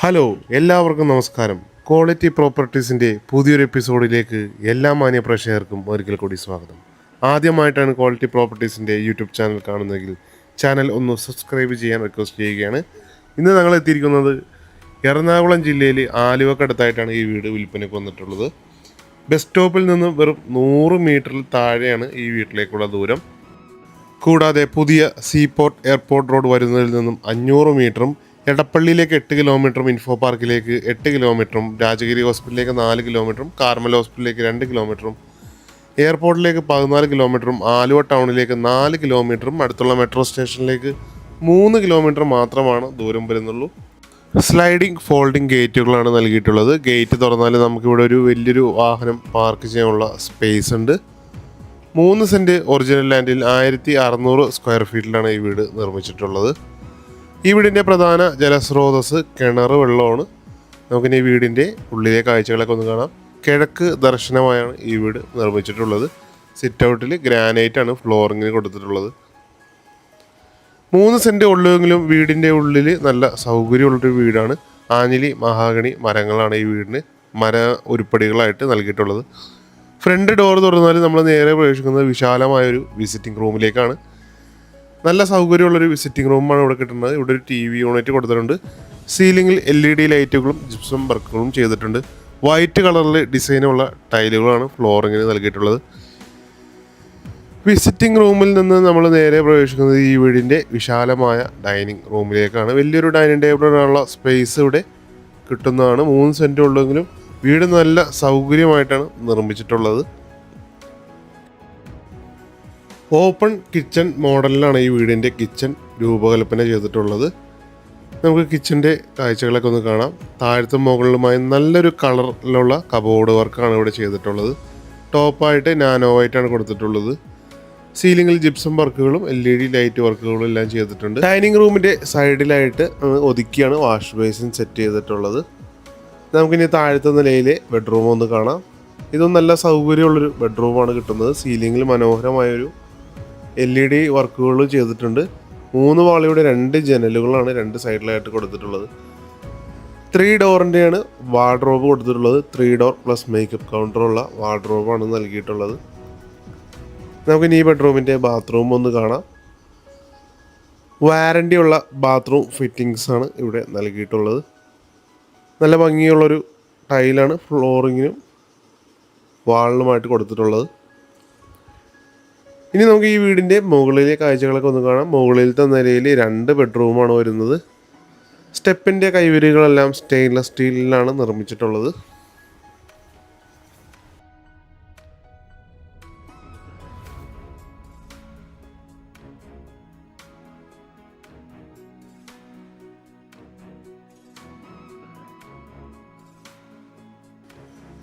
Hello, എല്ലാവർക്കും നമസ്കാരം. Quality പ്രോപ്പർട്ടീസിൻ്റെ പുതിയൊരു എപ്പിസോഡിലേക്ക് എല്ലാ മാന്യ പ്രേക്ഷകർക്കും ഒരിക്കൽ കൂടി സ്വാഗതം. ആദ്യമായിട്ടാണ് ക്വാളിറ്റി പ്രോപ്പർട്ടീസിൻ്റെ യൂട്യൂബ് ചാനൽ കാണുന്നതെങ്കിൽ ചാനൽ ഒന്ന് സബ്സ്ക്രൈബ് ചെയ്യാൻ റിക്വസ്റ്റ് ചെയ്യുകയാണ്. ഇന്ന് ഞങ്ങൾ എത്തിയിരിക്കുന്നത് എറണാകുളം ജില്ലയിൽ ആലുവക്കടുത്തായിട്ടാണ് ഈ വീട് വിൽപ്പനയ്ക്ക് വന്നിട്ടുള്ളത്. ബസ് സ്റ്റോപ്പിൽ നിന്ന് വെറും 100 മീറ്ററിൽ താഴെയാണ് ഈ വീട്ടിലേക്കുള്ള ദൂരം. കൂടാതെ പുതിയ സീപോർട്ട് എയർപോർട്ട് റോഡ് വരുന്നതിൽ നിന്നും 500 മീറ്ററും എടപ്പള്ളിയിലേക്ക് 8 കിലോമീറ്ററും ഇൻഫോ പാർക്കിലേക്ക് 8 കിലോമീറ്ററും രാജഗിരി ഹോസ്പിറ്റലിലേക്ക് 4 കിലോമീറ്ററും കാർമൽ ഹോസ്പിറ്റലിലേക്ക് 2 കിലോമീറ്ററും എയർപോർട്ടിലേക്ക് 14 കിലോമീറ്ററും ആലുവ ടൗണിലേക്ക് 4 കിലോമീറ്ററും അടുത്തുള്ള മെട്രോ സ്റ്റേഷനിലേക്ക് 3 കിലോമീറ്റർ മാത്രമാണ് ദൂരം വരുന്നുള്ളൂ. സ്ലൈഡിംഗ് ഫോൾഡിംഗ് ഗേറ്റുകളാണ് നൽകിയിട്ടുള്ളത്. ഗേറ്റ് തുറന്നാൽ നമുക്കിവിടെ ഒരു വലിയൊരു വാഹനം പാർക്ക് ചെയ്യാനുള്ള സ്പേസ് ഉണ്ട്. 3 സെൻറ്റ് ഒറിജിനൽ ലാൻഡിൽ 1600 സ്ക്വയർ ഫീറ്റിലാണ് ഈ വീട് നിർമ്മിച്ചിട്ടുള്ളത്. ഈ വീടിൻ്റെ പ്രധാന ജലസ്രോതസ് കിണർ വെള്ളമാണ്. നമുക്കിനി ഈ വീടിൻ്റെ ഉള്ളിലെ കാഴ്ചകളൊക്കെ ഒന്ന് കാണാം. കിഴക്ക് ദർശനമായാണ് ഈ വീട് നിർമ്മിച്ചിട്ടുള്ളത്. സിറ്റ് ഔട്ടിൽ ഗ്രാനൈറ്റാണ് ഫ്ലോറിങ്ങിന് കൊടുത്തിട്ടുള്ളത്. 3 സെൻറ്റ് ഉള്ളുവെങ്കിലും വീടിൻ്റെ ഉള്ളിൽ നല്ല സൗകര്യമുള്ളൊരു വീടാണ്. ആഞ്ഞിലി മഹാഗണി മരങ്ങളാണ് ഈ വീടിന് മര ഉരുപ്പടികളായിട്ട് നൽകിയിട്ടുള്ളത്. ഫ്രണ്ട് ഡോർ തുറന്നാൽ നമ്മൾ നേരെ പ്രവേശിക്കുന്നത് വിശാലമായൊരു വിസിറ്റിംഗ് റൂമിലേക്കാണ്. നല്ല സൗകര്യമുള്ളൊരു വിസിറ്റിംഗ് റൂമാണ് ഇവിടെ കിട്ടുന്നത്. ഇവിടെ ഒരു TV യൂണിറ്റ് കൊടുത്തിട്ടുണ്ട്. സീലിംഗിൽ LED ലൈറ്റുകളും ജിപ്സം വർക്കുകളും ചെയ്തിട്ടുണ്ട്. വൈറ്റ് കളറിൽ ഡിസൈനുള്ള ടൈലുകളാണ് ഫ്ലോറിങ്ങിന് നൽകിയിട്ടുള്ളത്. വിസിറ്റിംഗ് റൂമിൽ നിന്ന് നമ്മൾ നേരെ പ്രവേശിക്കുന്നത് ഈ വീടിൻ്റെ വിശാലമായ ഡൈനിങ് റൂമിലേക്കാണ്. വലിയൊരു ഡൈനിങ് ടേബിളിനുള്ള സ്പേസ് ഇവിടെ കിട്ടുന്നതാണ്. 3 സെൻറ്റ് ഉള്ളെങ്കിലും വീട് നല്ല സൗകര്യമായിട്ടാണ് നിർമ്മിച്ചിട്ടുള്ളത്. ഓപ്പൺ കിച്ചൺ മോഡലിലാണ് ഈ വീടിൻ്റെ കിച്ചൺ രൂപകൽപ്പന ചെയ്തിട്ടുള്ളത്. നമുക്ക് കിച്ചൻ്റെ കാഴ്ചകളൊക്കെ ഒന്ന് കാണാം. താഴത്തും മുകളിലുമായി നല്ലൊരു കളറിലുള്ള കബോർഡ് വർക്കാണ് ഇവിടെ ചെയ്തിട്ടുള്ളത്. ടോപ്പായിട്ട് നാനോ വൈറ്റാണ് കൊടുത്തിട്ടുള്ളത്. സീലിംഗിൽ ജിപ്സം വർക്കുകളും LED ലൈറ്റ് വർക്കുകളും എല്ലാം ചെയ്തിട്ടുണ്ട്. ഡൈനിങ് റൂമിൻ്റെ സൈഡിലായിട്ട് ഒതുക്കിയാണ് വാഷ് ബേസിൻ സെറ്റ് ചെയ്തിട്ടുള്ളത്. നമുക്കിനി താഴത്തെ നിലയിലെ ബെഡ്റൂം ഒന്ന് കാണാം. ഇതും നല്ല സൗകര്യമുള്ളൊരു ബെഡ്റൂമാണ് കിട്ടുന്നത്. സീലിംഗിൽ മനോഹരമായൊരു LED വർക്കുകൾ ചെയ്തിട്ടുണ്ട്. 3 വാളിയുടെ 2 ജനലുകളാണ് 2 സൈഡിലായിട്ട് കൊടുത്തിട്ടുള്ളത്. 3 ഡോറിൻ്റെയാണ് വാർഡ്രോബ് കൊടുത്തിട്ടുള്ളത്. 3 ഡോർ പ്ലസ് മേക്കപ്പ് കൗണ്ടറുള്ള വാർഡ്രോബാണ് നൽകിയിട്ടുള്ളത്. നമുക്കിനി ഈ ബെഡ്റൂമിൻ്റെ ബാത്റൂം ഒന്ന് കാണാം. വാറൻ്റിയുള്ള ബാത്റൂം ഫിറ്റിങ്സാണ് ഇവിടെ നൽകിയിട്ടുള്ളത്. നല്ല ഭംഗിയുള്ളൊരു ടൈലാണ് ഫ്ലോറിങ്ങിനും വാളിനുമായിട്ട് കൊടുത്തിട്ടുള്ളത്. ഇനി നമുക്ക് ഈ വീടിൻ്റെ മുകളിലെ കാഴ്ചകളൊക്കെ ഒന്ന് കാണാം. മുകളിലത്തെ നിലയിൽ 2 ബെഡ്റൂമാണ് വരുന്നത്. സ്റ്റെപ്പിൻ്റെ കൈവരികളെല്ലാം സ്റ്റെയിൻലെസ് സ്റ്റീലിലാണ് നിർമ്മിച്ചിട്ടുള്ളത്.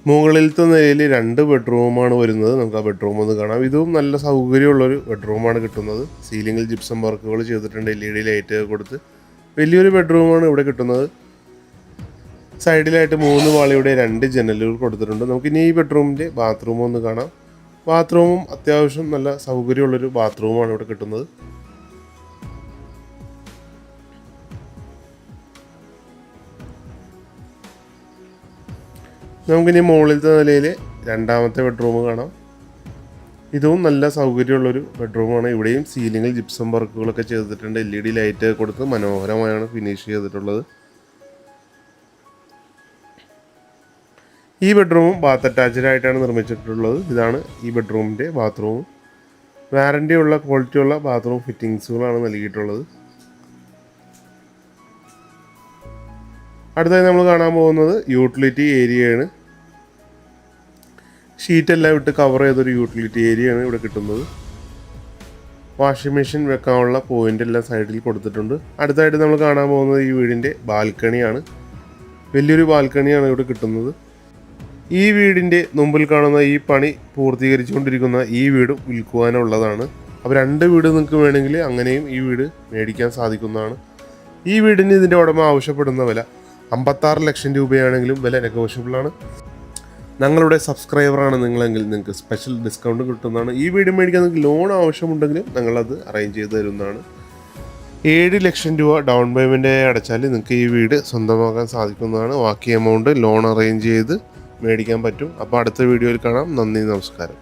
മുകളിലത്തെ നിലയിൽ 2 ബെഡ്റൂമാണ് വരുന്നത്. നമുക്ക് ആ ബെഡ്റൂം ഒന്ന് കാണാം. ഇതും നല്ല സൗകര്യമുള്ളൊരു ബെഡ്റൂമാണ് കിട്ടുന്നത്. സീലിംഗിൽ ജിപ്സം വർക്കുകൾ ചെയ്തിട്ടുണ്ട്. LED ലൈറ്റ് കൊടുത്ത് വലിയൊരു ബെഡ്റൂമാണ് ഇവിടെ കിട്ടുന്നത്. സൈഡിലായിട്ട് 3 വാളിയുടെ 2 ജനലുകൾ കൊടുത്തിട്ടുണ്ട്. നമുക്കിനി ഈ ബെഡ്റൂമിൻ്റെ ബാത്റൂം ഒന്ന് കാണാം. ബാത്റൂമും അത്യാവശ്യം നല്ല സൗകര്യമുള്ളൊരു ബാത്റൂമാണ് ഇവിടെ കിട്ടുന്നത്. നമുക്കിനി മുകളിലത്തെ നിലയിൽ 2ാമത്തെ ബെഡ്റൂം കാണാം. ഇതും നല്ല സൗകര്യമുള്ളൊരു ബെഡ്റൂമാണ്. ഇവിടെയും സീലിംഗിൽ ജിപ്സം വർക്കുകളൊക്കെ ചെയ്തിട്ടുണ്ട്. LED ലൈറ്റ് കൊടുത്ത് മനോഹരമായാണ് ഫിനിഷ് ചെയ്തിട്ടുള്ളത്. ഈ ബെഡ്റൂമും ബാത്ത് അറ്റാച്ച്ഡ് ആയിട്ടാണ് നിർമ്മിച്ചിട്ടുള്ളത്. ഇതാണ് ഈ ബെഡ്റൂമിൻ്റെ ബാത്റൂം. വാറൻ്റിയുള്ള ക്വാളിറ്റിയുള്ള ബാത്റൂം ഫിറ്റിങ്സുകളാണ് നൽകിയിട്ടുള്ളത്. അടുത്തായി നമ്മൾ കാണാൻ പോകുന്നത് യൂട്ടിലിറ്റി ഏരിയയാണ്. ഷീറ്റെല്ലാം ഇട്ട് കവർ ചെയ്തൊരു യൂട്ടിലിറ്റി ഏരിയയാണ് ഇവിടെ കിട്ടുന്നത്. വാഷിംഗ് മെഷീൻ വെക്കാനുള്ള പോയിൻ്റ് എല്ലാം സൈഡിൽ കൊടുത്തിട്ടുണ്ട്. അടുത്തായിട്ട് നമ്മൾ കാണാൻ പോകുന്നത് ഈ വീടിൻ്റെ ബാൽക്കണിയാണ്. വലിയൊരു ബാൽക്കണിയാണ് ഇവിടെ കിട്ടുന്നത്. ഈ വീടിൻ്റെ മുമ്പിൽ കാണുന്ന ഈ പണി പൂർത്തീകരിച്ചുകൊണ്ടിരിക്കുന്ന ഈ വീടും വിൽക്കുവാനുള്ളതാണ്. അപ്പോൾ 2 വീട് നിങ്ങൾക്ക് വേണമെങ്കിൽ അങ്ങനെയും ഈ വീട് മേടിക്കാൻ സാധിക്കുന്നതാണ്. ഈ വീടിന് ഇതിൻ്റെ ഉടമ ആവശ്യപ്പെടുന്ന വില 56 ലക്ഷം രൂപയാണെങ്കിലും വില നെഗോഷ്യബിളാണ്. ഞങ്ങളുടെ സബ്സ്ക്രൈബറാണ് നിങ്ങളെങ്കിൽ നിങ്ങൾക്ക് സ്പെഷ്യൽ ഡിസ്കൗണ്ട് കിട്ടുന്നതാണ്. ഈ വീട് മേടിക്കാൻ നിങ്ങൾക്ക് ലോൺ ആവശ്യമുണ്ടെങ്കിലും ഞങ്ങളത് അറേഞ്ച് ചെയ്ത് തരുന്നതാണ്. 7 ലക്ഷം രൂപ ഡൗൺ പേയ്മെൻ്റ് അടച്ചാൽ നിങ്ങൾക്ക് ഈ വീട് സ്വന്തമാക്കാൻ സാധിക്കുന്നതാണ്. ബാക്കി എമൗണ്ട് ലോൺ അറേഞ്ച് ചെയ്ത് മേടിക്കാൻ പറ്റും. അപ്പോൾ അടുത്ത വീഡിയോയിൽ കാണാം. നന്ദി, നമസ്കാരം.